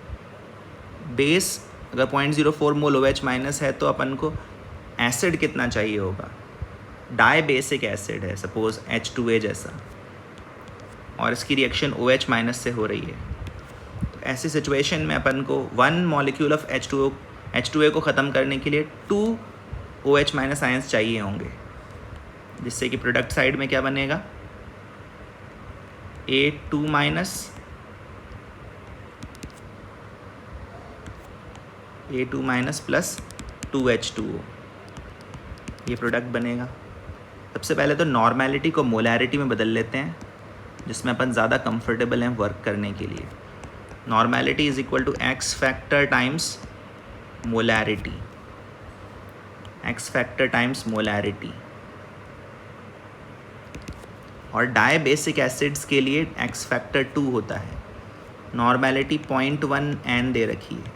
बेस अगर 0.04 मोल OH माइनस है तो अपन को एसिड कितना चाहिए होगा? डाइबेसिक एसिड है सपोज H2A जैसा, और इसकी रिएक्शन OH माइनस से हो रही है। तो ऐसी सिचुएशन में अपन को 1 मॉलिक्यूल ऑफ H2A को ख़त्म करने के लिए 2 OH माइनस आयंस चाहिए होंगे, जिससे कि प्रोडक्ट साइड में क्या बनेगा? A2 माइनस प्लस 2H2O, ये प्रोडक्ट बनेगा। सबसे पहले तो नॉर्मेलिटी को मोलैरिटी में बदल लेते हैं, जिसमें अपन ज़्यादा कंफर्टेबल हैं वर्क करने के लिए। Normality is equal to X factor times molarity, X factor times molarity. और डाइबेसिक एसिड्स के लिए X फैक्टर 2 होता है। नॉर्मेलिटी 0.1 N दे रखी है,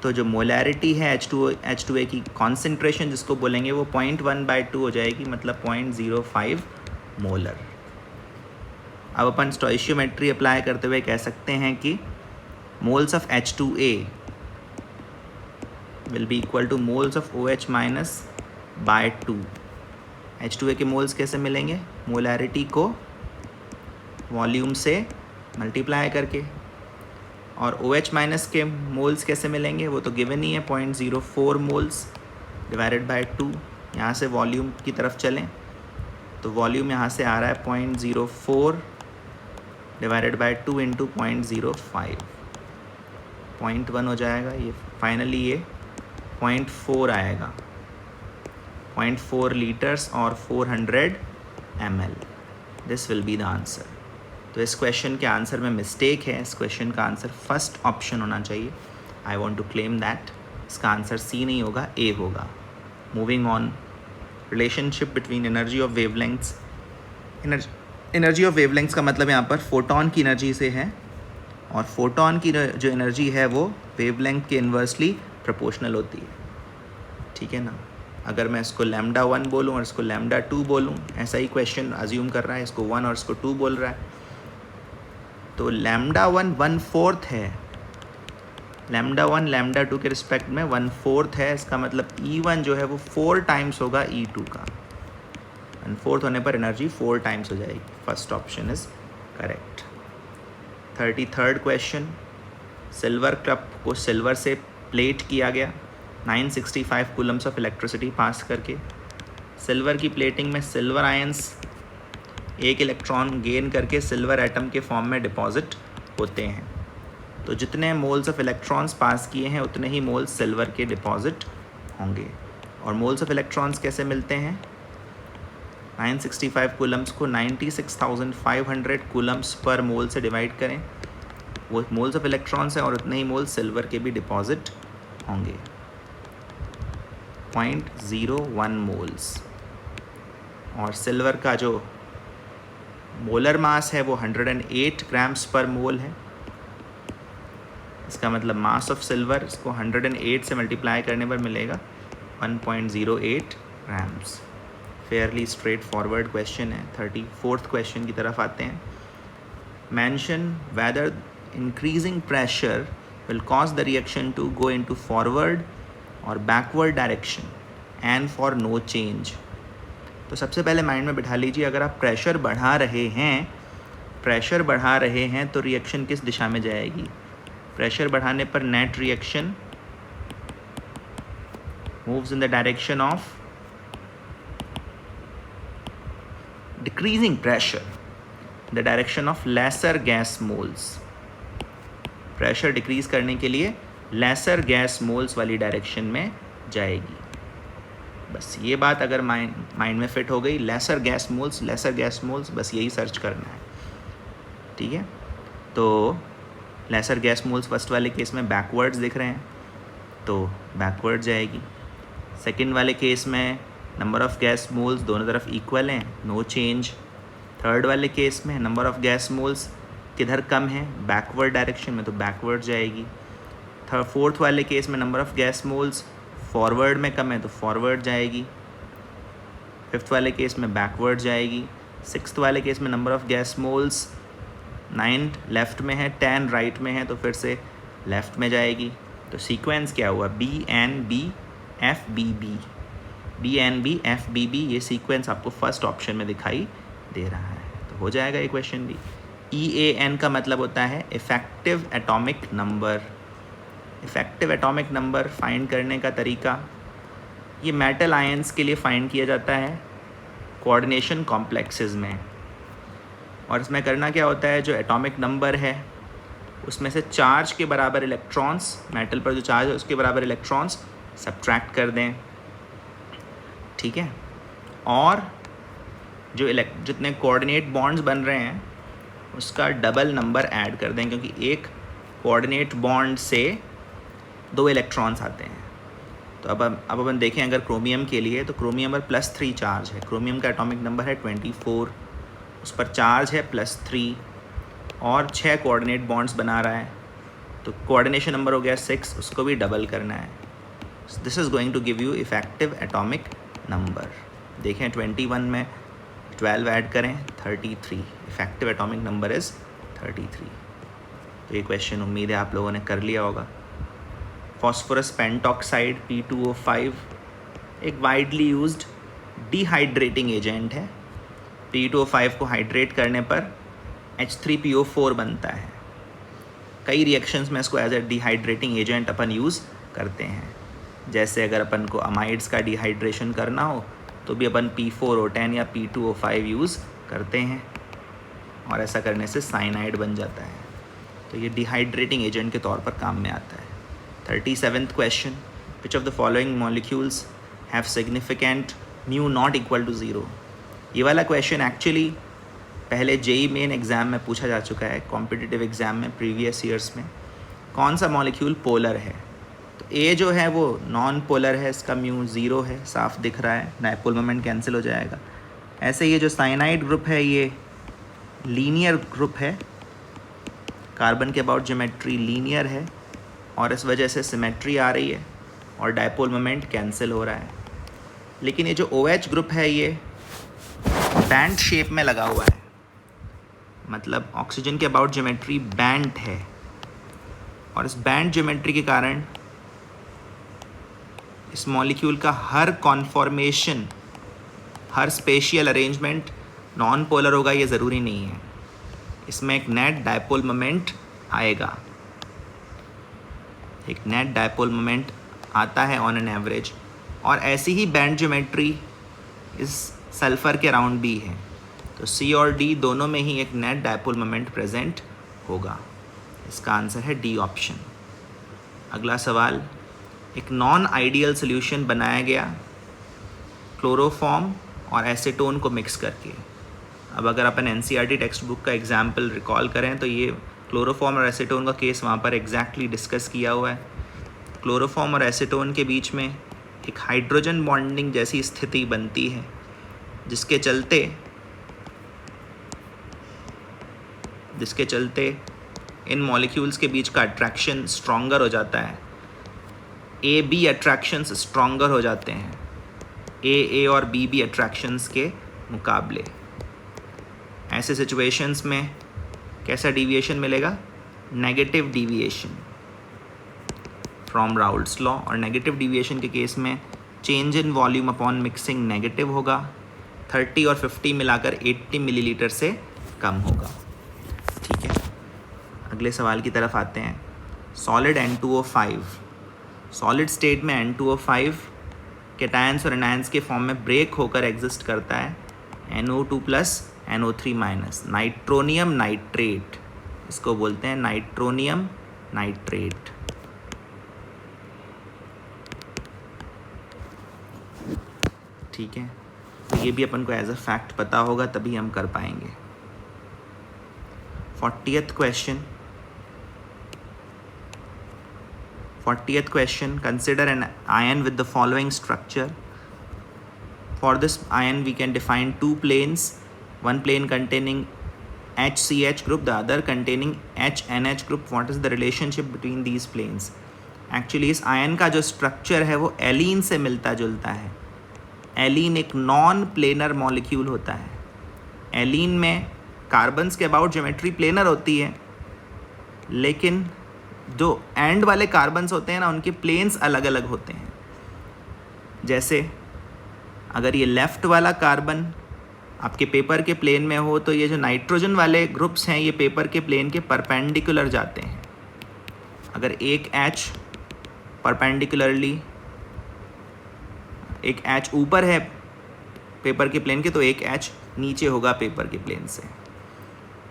तो जो मोलैरिटी है H2A की कॉन्सेंट्रेशन जिसको बोलेंगे वो 0.1/2 हो जाएगी, मतलब 0.05 मोलर। अब अपन स्टोइशियोमेट्री अप्लाई करते हुए कह सकते हैं कि moles of H2A will be equal to moles of OH minus by 2। H2A के मोल्स कैसे मिलेंगे? मोलैरिटी को वॉल्यूम से मल्टीप्लाई करके। और OH माइनस के मोल्स कैसे मिलेंगे? वो तो गिवन ही है, 0.04 मोल्स डिवाइडेड बाय 2। यहाँ से वॉल्यूम की तरफ चलें तो वॉल्यूम यहाँ से आ रहा है 0.04 डिवाइडेड बाय 2 इंटू 0.05, 0.1 हो जाएगा। ये फाइनली ये 0.4 आएगा, 0.4 लीटर्स और 400 ml। This will be the answer. तो इस क्वेश्चन के आंसर में मिस्टेक है, इस क्वेश्चन का आंसर फर्स्ट ऑप्शन होना चाहिए। I want to claim that इसका आंसर सी नहीं होगा, ए होगा। Moving on, relationship between energy of wavelengths. Energy of wavelengths का मतलब यहाँ पर फोटोन की एनर्जी से है, और फोटोन की जो एनर्जी है वो वेवलेंथ के इन्वर्सली प्रोपोर्शनल होती है, ठीक है ना। अगर मैं इसको लैम्डा 1 बोलूँ और इसको लैम्डा 2 बोलूँ, ऐसा ही क्वेश्चन अज्यूम कर रहा है, इसको 1 और इसको 2 बोल रहा है, तो लैम्डा 1 1/4 है, लैम्डा 1 लैम्डा 2 के रिस्पेक्ट में 1/4 है। इसका मतलब E1 जो है वो 4 टाइम्स होगा E2 का। 1/4 होने पर एनर्जी 4 टाइम्स हो जाएगी। First option is correct. 33rd question, silver cup को सिल्वर से प्लेट किया गया 965 कूलम्स ऑफ इलेक्ट्रिसिटी पास करके। सिल्वर की प्लेटिंग में सिल्वर आयंस एक इलेक्ट्रॉन गेन करके सिल्वर एटम के फॉर्म में डिपॉजिट होते हैं। तो जितने मोल्स ऑफ इलेक्ट्रॉन्स पास किए हैं उतने ही मोल्स सिल्वर के डिपॉजिट होंगे। और मोल्स ऑफ इलेक्ट्रॉन्स कैसे मिलते हैं? 965 कूलम्स को 96,500 कूलम्स पर मोल से डिवाइड करें, वो मोल्स ऑफ इलेक्ट्रॉन्स हैं, और उतने ही मोल्स सिल्वर के भी डिपॉजिट होंगे। 0.01 मोल्स। और सिल्वर का जो मोलर मास है वो 108 ग्राम्स पर मोल है। इसका मतलब मास ऑफ सिल्वर, इसको 108 से मल्टीप्लाई करने पर मिलेगा 1.08 grams. Fairly straightforward question है। 34th क्वेश्चन की तरफ आते हैं। Mention whether increasing pressure will cause the reaction to go into forward और backward direction and for no change. तो सबसे पहले माइंड में बिठा लीजिए, अगर आप प्रेशर बढ़ा रहे हैं तो रिएक्शन किस दिशा में जाएगी? प्रेशर बढ़ाने पर net reaction moves in the direction of decreasing pressure, the direction of lesser gas moles. Pressure decrease करने के लिए लेसर गैस मोल्स वाली डायरेक्शन में जाएगी। बस ये बात अगर माइंड में फिट हो गई, लेसर गैस मोल्स, बस यही सर्च करना है, ठीक है। तो लेसर गैस मोल्स फर्स्ट वाले केस में बैकवर्ड्स दिख रहे हैं तो बैकवर्ड जाएगी। सेकंड वाले केस में नंबर ऑफ गैस मोल्स दोनों तरफ इक्वल हैं, नो चेंज। थर्ड वाले केस में नंबर ऑफ गैस मोल्स किधर कम है? बैकवर्ड डायरेक्शन में, तो बैकवर्ड जाएगी। फोर्थ वाले केस में number of gas moles forward में कम है तो फॉरवर्ड जाएगी। फिफ्थ वाले केस में बैकवर्ड जाएगी। सिक्स्थ वाले केस में number of gas moles 9 left में है, 10 राइट में है, तो फिर से लेफ़्ट में जाएगी। तो सीक्वेंस क्या हुआ? BNB FBB, ये सीक्वेंस आपको फर्स्ट ऑप्शन में दिखाई दे रहा है, तो हो जाएगा ये क्वेश्चन भी। EAN का मतलब होता है effective atomic number. Effective atomic number find करने का तरीका, ये मेटल आयंस के लिए फाइंड किया जाता है कोऑर्डिनेशन कॉम्प्लेक्सेस में। और इसमें करना क्या होता है, जो एटॉमिक नंबर है उसमें से चार्ज के बराबर इलेक्ट्रॉन्स, मेटल पर जो चार्ज है उसके बराबर इलेक्ट्रॉन्स सब्ट्रैक्ट कर दें, ठीक है। और जो जितने कोऑर्डिनेट बॉन्ड्स बन रहे हैं उसका डबल नंबर ऐड कर दें, क्योंकि एक कोऑर्डिनेट बॉन्ड से 2 इलेक्ट्रॉन्स आते हैं। तो अब अपन देखें, अगर क्रोमियम के लिए, तो क्रोमियम पर +3 चार्ज है। क्रोमियम का एटॉमिक नंबर है 24, उस पर चार्ज है +3 और 6 कोऑर्डिनेट बॉन्ड्स बना रहा है, तो कोऑर्डिनेशन नंबर हो गया 6, उसको भी डबल करना है। This is going to give you effective atomic number. देखें 21 में 12 ऐड करें 33, इफ़ेक्टिव एटॉमिक नंबर इज़ 33। तो ये क्वेश्चन उम्मीद है आप लोगों ने कर लिया होगा। फॉस्फोरस पेंटॉक्साइड P2O5 एक वाइडली यूज्ड डिहाइड्रेटिंग एजेंट है। P2O5 को हाइड्रेट करने पर H3PO4 बनता है। कई रिएक्शंस में इसको एज ए डिहाइड्रेटिंग एजेंट अपन यूज़ करते हैं। जैसे अगर अपन को अमाइड्स का डिहाइड्रेशन करना हो तो भी अपन P4O10 या P2O5 यूज़ करते हैं, और ऐसा करने से साइनाइड बन जाता है। तो ये डिहाइड्रेटिंग एजेंट के तौर पर काम में आता है। 37th question, which of the following molecules have significant μ not equal to 0। ये वाला क्वेश्चन एक्चुअली पहले जेई मेन एग्ज़ाम में पूछा जा चुका है, कॉम्पिटिटिव एग्ज़ाम में प्रीवियस ईयर्स में। कौन सा मॉलिक्यूल पोलर है? तो ए जो है वो नॉन पोलर है, इसका म्यू 0 है, साफ दिख रहा है, डायपोल मोमेंट कैंसिल हो जाएगा। ऐसे ये जो साइनाइड ग्रुप है ये लीनियर ग्रुप है, कार्बन के अबाउट ज्योमेट्री लीनियर है और इस वजह से सिमेट्री आ रही है और डायपोल मोमेंट कैंसिल हो रहा है। लेकिन ये जो OH ग्रुप है ये बैंड शेप में लगा हुआ है, मतलब ऑक्सीजन के अबाउट ज्योमेट्री बैंड है और इस बैंड ज्योमेट्री के कारण इस मॉलिक्यूल का हर कॉन्फॉर्मेशन, हर स्पेशियल अरेंजमेंट नॉन पोलर होगा ये ज़रूरी नहीं है। इसमें एक नेट डायपोल मोमेंट आएगा, एक नेट डायपोल मोमेंट आता है ऑन एन एवरेज, और ऐसी ही बैंड ज्योमेट्री इस सल्फ़र के अराउंड भी है। तो C और D दोनों में ही एक नेट डायपोल मोमेंट प्रेजेंट होगा। इसका आंसर है डी ऑप्शन। अगला सवाल, एक नॉन आइडियल सोल्यूशन बनाया गया क्लोरोफॉर्म और एसीटोन को मिक्स करके। अब अगर अपन NCERT टेक्स्ट बुक का एग्जाम्पल रिकॉल करें तो ये क्लोरोफॉर्म और एसीटोन का केस वहाँ पर एग्जैक्टली डिस्कस किया हुआ है। क्लोरोफॉर्म और एसीटोन के बीच में एक हाइड्रोजन बॉन्डिंग जैसी स्थिति बनती है, जिसके चलते इन मॉलिक्यूल्स के बीच का अट्रैक्शन स्ट्रॉन्गर हो जाता है। AB अट्रैक्शंस स्ट्रॉन्गर हो जाते हैं AA और BB अट्रैक्शंस के मुकाबले। ऐसे सिचुएशंस में कैसा डिविएशन मिलेगा? Negative deviation from Raoult's law. और नेगेटिव डिविएशन के केस में change in volume upon mixing negative होगा, 30 और 50 मिलाकर 80 मिलीलीटर से कम होगा। ठीक है, अगले सवाल की तरफ आते हैं। सॉलिड N2O5, सॉलिड स्टेट में N2O5 कैटायंस और एनायंस के फॉर्म में ब्रेक होकर एग्जिस्ट करता है NO2+ NO3-, नाइट्रोनियम नाइट्रेट, इसको बोलते हैं नाइट्रोनियम नाइट्रेट। ठीक है, तो ये भी अपन को एज अ फैक्ट पता होगा तभी हम कर पाएंगे। 40th question, consider an ion with the following structure. For this ion we can define two planes, one plane containing HCH group, the other containing HNH group. What is the relationship between these planes? Actually इस आयन का जो स्ट्रक्चर है वो एलीन से मिलता जुलता है। एलीन एक नॉन प्लेनर मॉलिक्यूल होता है। एलीन में कार्बन्स के अबाउट ज्योमेट्री प्लेनर होती है, लेकिन जो एंड वाले कार्बन्स होते हैं ना उनके प्लेन्स अलग अलग होते हैं। जैसे अगर ये लेफ़्ट वाला कार्बन आपके पेपर के प्लेन में हो तो ये जो नाइट्रोजन वाले ग्रुप्स हैं ये पेपर के प्लेन के परपेंडिकुलर जाते हैं। अगर एक H परपेंडिकुलरली, एक H ऊपर है पेपर के प्लेन के तो एक H नीचे होगा पेपर के प्लेन से।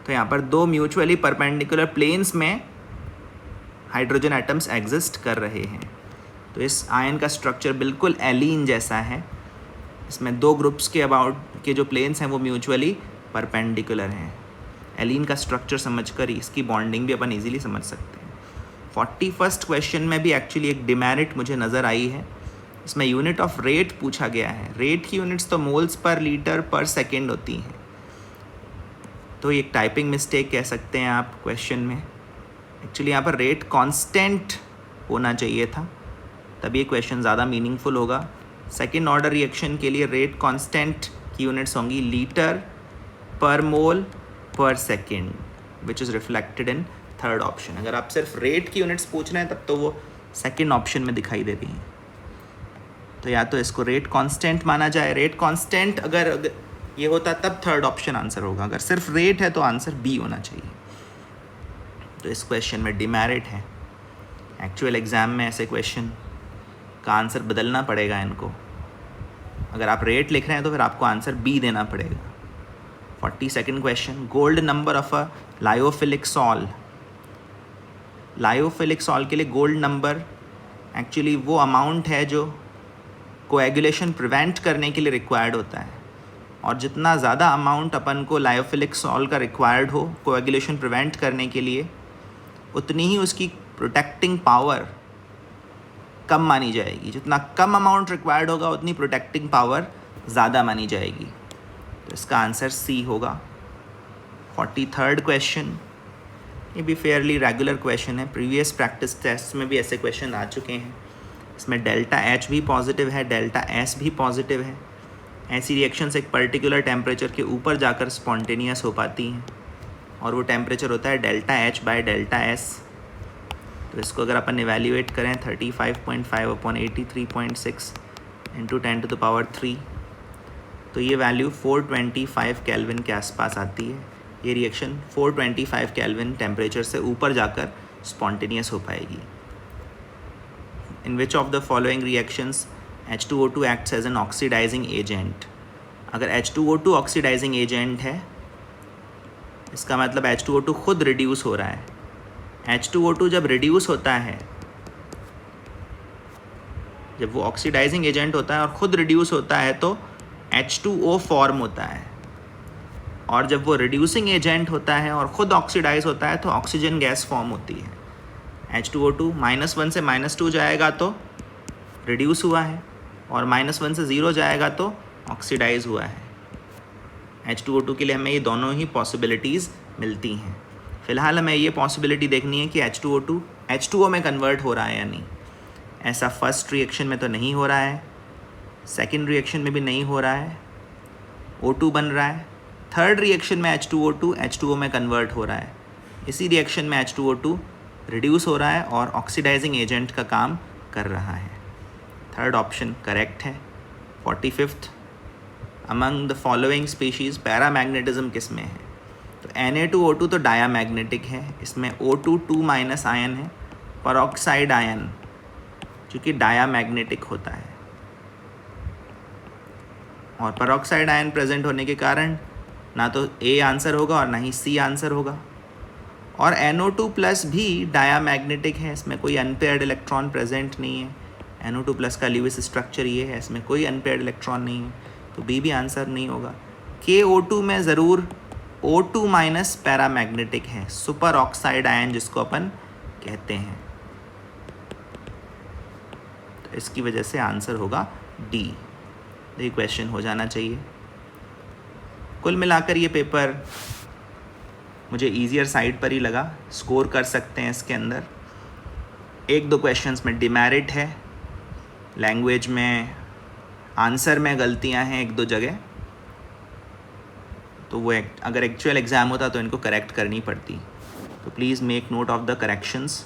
तो यहाँ पर दो म्यूचुअली परपेंडिकुलर प्लेन्स में हाइड्रोजन एटम्स एग्जिस्ट कर रहे हैं। तो इस आयन का स्ट्रक्चर बिल्कुल एलीन जैसा है। इसमें दो ग्रुप्स के अबाउट के जो प्लेन्स हैं वो म्यूचुअली परपेंडिकुलर हैं। एलीन का स्ट्रक्चर समझकर इसकी बॉन्डिंग भी अपन इजीली समझ सकते हैं। 41st क्वेश्चन में भी एक्चुअली एक डिमेरिट मुझे नज़र आई है। इसमें यूनिट ऑफ रेट पूछा गया है। रेट की यूनिट्स तो मोल्स पर लीटर पर सेकेंड होती हैं, तो एक टाइपिंग मिस्टेक कह सकते हैं आप क्वेश्चन में। एक्चुअली यहाँ पर रेट कांस्टेंट होना चाहिए था, तभी ये क्वेश्चन ज़्यादा मीनिंगफुल होगा। सेकेंड ऑर्डर रिएक्शन के लिए रेट कांस्टेंट की यूनिट्स होंगी लीटर पर मोल पर second, which is reflected in third option. अगर आप सिर्फ रेट की यूनिट्स पूछ रहे हैं तब तो वो सेकेंड ऑप्शन में दिखाई दे रही हैं। तो या तो इसको रेट कांस्टेंट माना जाए। रेट कांस्टेंट अगर ये होता तब थर्ड ऑप्शन आंसर होगा। अगर सिर्फ रेट है तो आंसर बी होना चाहिए। तो इस क्वेश्चन में डिमेरिट है। एक्चुअल एग्ज़ाम में ऐसे क्वेश्चन का आंसर बदलना पड़ेगा इनको। अगर आप रेट लिख रहे हैं तो फिर आपको आंसर बी देना पड़ेगा। 42nd question, gold number of a lyophilic sol. Lyophilic sol के लिए गोल्ड नंबर एक्चुअली वो अमाउंट है जो कोएगुलेशन प्रिवेंट करने के लिए रिक्वायर्ड होता है। और जितना ज़्यादा अमाउंट अपन को लायोफिलिक सॉल्ट का रिक्वायर्ड हो कोएगुलेशन प्रिवेंट करने के लिए, उतनी ही उसकी प्रोटेक्टिंग पावर कम मानी जाएगी। जितना कम अमाउंट रिक्वायर्ड होगा उतनी प्रोटेक्टिंग पावर ज़्यादा मानी जाएगी। तो इसका आंसर सी होगा। 43rd क्वेश्चन, ये भी फेयरली रेगुलर क्वेश्चन है, प्रीवियस प्रैक्टिस टेस्ट में भी ऐसे क्वेश्चन आ चुके हैं। इसमें डेल्टा एच भी पॉजिटिव है, डेल्टा एस भी पॉजिटिव है। ऐसी रिएक्शंस एक पर्टिकुलर टेम्परेचर के ऊपर जाकर स्पॉन्टेनियस हो पाती हैं और वो टेम्परेचर होता है delta H by delta S. तो इसको अगर अपन इवेल्यूएट करें 35.5/83.6 इंटू 10⁻³ तो ये वैल्यू 425 केल्विन के आसपास आती है। ये रिएक्शन 425 केल्विन टेम्परेचर से ऊपर जाकर स्पॉन्टेनियस हो पाएगी। In which of the following reactions H2O2 acts as an oxidising agent. अगर H2O2 ऑक्सीडाइजिंग एजेंट है, इसका मतलब H2O2 खुद रिड्यूस हो रहा है। H2O2 जब रिड्यूस होता है, जब वो ऑक्सीडाइजिंग एजेंट होता है और ख़ुद रिड्यूस होता है तो H2O फॉर्म होता है, और जब वो रिड्यूसिंग एजेंट होता है और ख़ुद ऑक्सीडाइज होता है तो ऑक्सीजन गैस फॉर्म होती है। H2O2 -1 से -2 जाएगा तो रिड्यूस हुआ है, और -1 से 0 जाएगा तो ऑक्सीडाइज हुआ है। H2O2 के लिए हमें ये दोनों ही पॉसिबिलिटीज़ मिलती हैं। फ़िलहाल हमें ये पॉसिबिलिटी देखनी है कि H2O2 H2O में कन्वर्ट हो रहा है या नहीं। ऐसा फर्स्ट रिएक्शन में तो नहीं हो रहा है, सेकंड रिएक्शन में भी नहीं हो रहा है, O2 बन रहा है। थर्ड रिएक्शन में H2O2 H2O में कन्वर्ट हो रहा है। इसी रिएक्शन में H2O2 रिड्यूस हो रहा है और ऑक्सीडाइजिंग एजेंट का काम कर रहा है। थर्ड ऑप्शन करेक्ट है। 45th, among the following species paramagnetism किस में है? तो Na2O2 तो डायामैग्नेटिक है, इसमें O2 2- आयन है। परऑक्साइड आयन चूँकि डायामैग्नेटिक होता है, और परऑक्साइड आयन प्रेजेंट होने के कारण ना तो A आंसर होगा और ना ही C आंसर होगा। और NO2+ भी डायामैग्नेटिक है, इसमें कोई अनपेयर्ड इलेक्ट्रॉन प्रेजेंट नहीं है। NO2+ का ल्यूइस स्ट्रक्चर ये है, इसमें कोई अनपेयर्ड इलेक्ट्रॉन नहीं है, तो B भी आंसर नहीं होगा। KO2 में ज़रूर O2- पैरामैग्नेटिक है, सुपर ऑक्साइड आयन जिसको अपन कहते हैं, तो इसकी वजह से आंसर होगा D। ये क्वेश्चन हो जाना चाहिए। कुल मिलाकर ये पेपर मुझे ईजियर साइड पर ही लगा। स्कोर कर सकते हैं इसके अंदर। 1-2 क्वेश्चंस में डिमेरिट है, लैंग्वेज में आंसर में गलतियां हैं 1-2 जगह, तो वो अगर एक्चुअल एग्ज़ाम होता तो इनको करेक्ट करनी पड़ती। तो please make note of the corrections.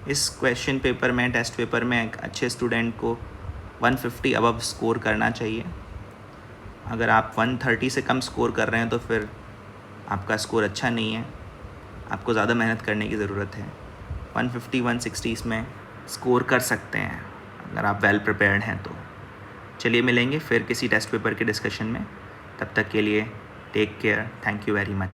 इस क्वेश्चन पेपर में, टेस्ट पेपर में एक अच्छे स्टूडेंट को 150 अबव स्कोर करना चाहिए। अगर आप 130 से कम स्कोर कर रहे हैं तो फिर आपका स्कोर अच्छा नहीं है, आपको ज़्यादा मेहनत करने की ज़रूरत है। 150-160 इसमें स्कोर कर सकते हैं अगर आप वेल प्रिपेयर्ड हैं तो। चलिए मिलेंगे फिर किसी टेस्ट पेपर के डिस्कशन में, तब तक के लिए take care, thank you very much.